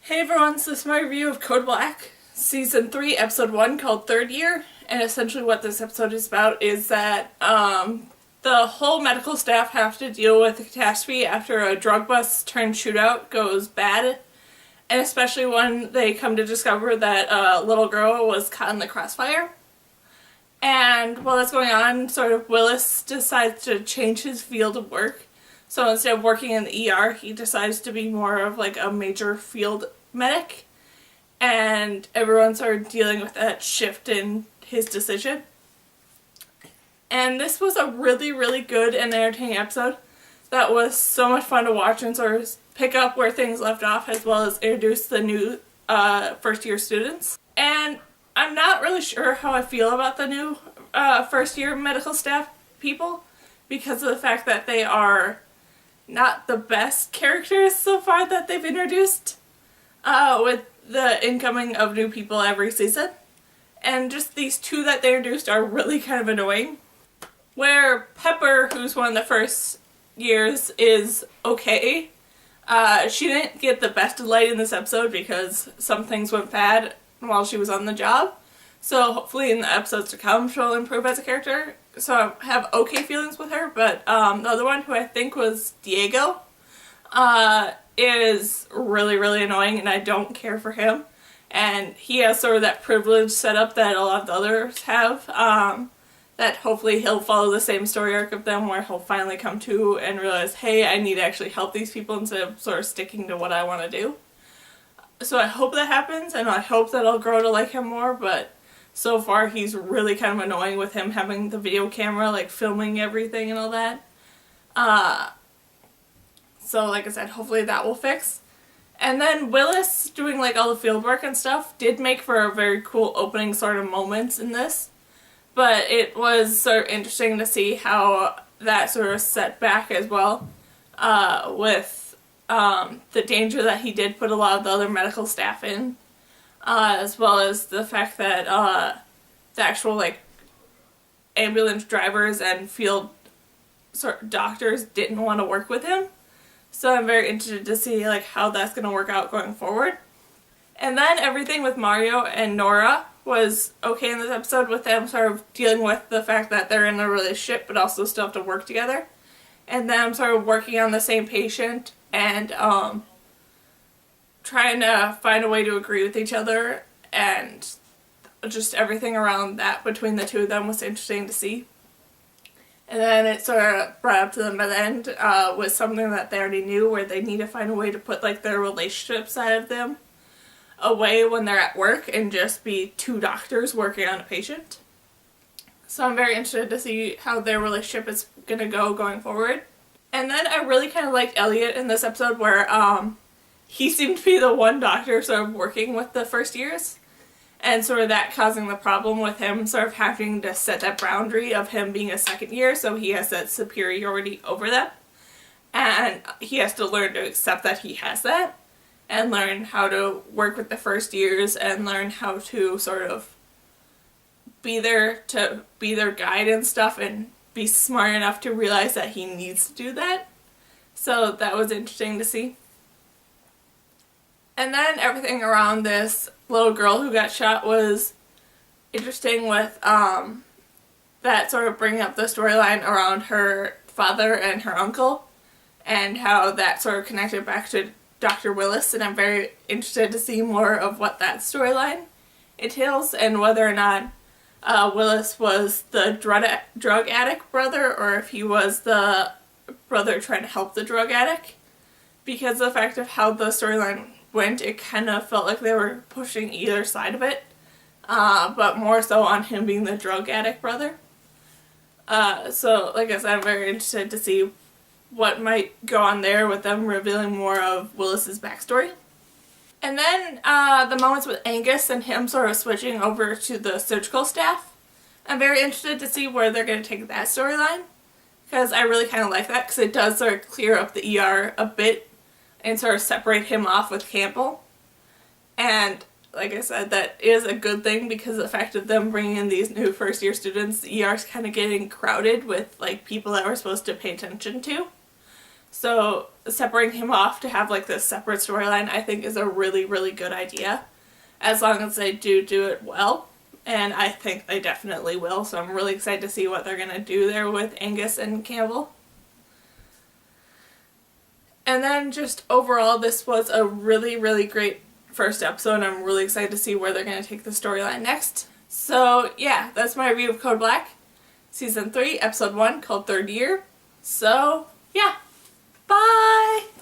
Hey everyone, so this is my review of Code Black, Season 3, Episode 1, called Third Year, and essentially what this episode is about is that the whole medical staff have to deal with a catastrophe after a drug bust turned shootout goes bad, and especially when they come to discover that a little girl was caught in the crossfire. And while that's going on, sort of Willis decides to change his field of work. So instead of working in the ER, he decides to be more of like a major field medic. And everyone started dealing with that shift in his decision. And this was a really, really good and entertaining episode that was so much fun to watch and sort of pick up where things left off, as well as introduce the new first year students. And I'm not really sure how I feel about the new first year medical staff people because of the fact that they are not the best characters so far that they've introduced with the incoming of new people every season. And just these two that they introduced are really kind of annoying. Where Pepper, who's one of the first years, is okay. She didn't get the best of light in this episode because some things went bad while she was on the job. So hopefully in the episodes to come she'll improve as a character. So I have okay feelings with her, but the other one, who I think was Diego, is really, really annoying and I don't care for him. And he has sort of that privilege set up that a lot of the others have, that hopefully he'll follow the same story arc of them where he'll finally come to and realize, hey, I need to actually help these people instead of sort of sticking to what I want to do. So I hope that happens and I hope that I'll grow to like him more, but so far he's really kind of annoying with him having the video camera, like filming everything and all that. So like I said, hopefully that will fix. And then Willis doing like all the field work and stuff did make for a very cool opening sort of moments in this. But it was sort of interesting to see how that sort of set back as well, with the danger that he did put a lot of the other medical staff in, as well as the fact that the actual like ambulance drivers and field sort of doctors didn't want to work with him. So I'm very interested to see like how that's going to work out going forward. And then everything with Mario and Nora was okay in this episode, with them sort of dealing with the fact that they're in a relationship but also still have to work together. And them sort of working on the same patient and trying to find a way to agree with each other, and just everything around that between the two of them was interesting to see. And then it sort of brought up to them at the end with something that they already knew, where they need to find a way to put like their relationship side of them away when they're at work and just be two doctors working on a patient. So I'm very interested to see how their relationship is going to go going forward. And then I really kind of liked Elliot in this episode, where he seemed to be the one doctor sort of working with the first years, and sort of that causing the problem with him sort of having to set that boundary of him being a second year, so he has that superiority over them. And he has to learn to accept that he has that, and learn how to work with the first years, and learn how to sort of be there to be their guide and stuff, and be smart enough to realize that he needs to do that. So that was interesting to see. And then everything around this little girl who got shot was interesting, with that sort of bringing up the storyline around her father and her uncle, and how that sort of connected back to Dr. Willis, and I'm very interested to see more of what that storyline entails, and whether or not Willis was the drug addict brother, or if he was the brother trying to help the drug addict. Because of the fact of how the storyline went, it kind of felt like they were pushing either side of it, but more so on him being the drug addict brother. So like I said, I'm very interested to see what might go on there with them revealing more of Willis's backstory. And then the moments with Angus and him sort of switching over to the surgical staff. I'm very interested to see where they're going to take that storyline, because I really kind of like that, because it does sort of clear up the ER a bit and sort of separate him off with Campbell. And like I said, that is a good thing, because of the fact of them bringing in these new first year students, the ER is kind of getting crowded with like people that we're supposed to pay attention to. So separating him off to have like this separate storyline, I think is a really, really good idea. As long as they do it well. And I think they definitely will, so I'm really excited to see what they're going to do there with Angus and Campbell. And then just overall, this was a really, really great first episode, and I'm really excited to see where they're going to take the storyline next. So yeah, that's my review of Code Black, Season 3, Episode 1, called Third Year. So yeah, bye!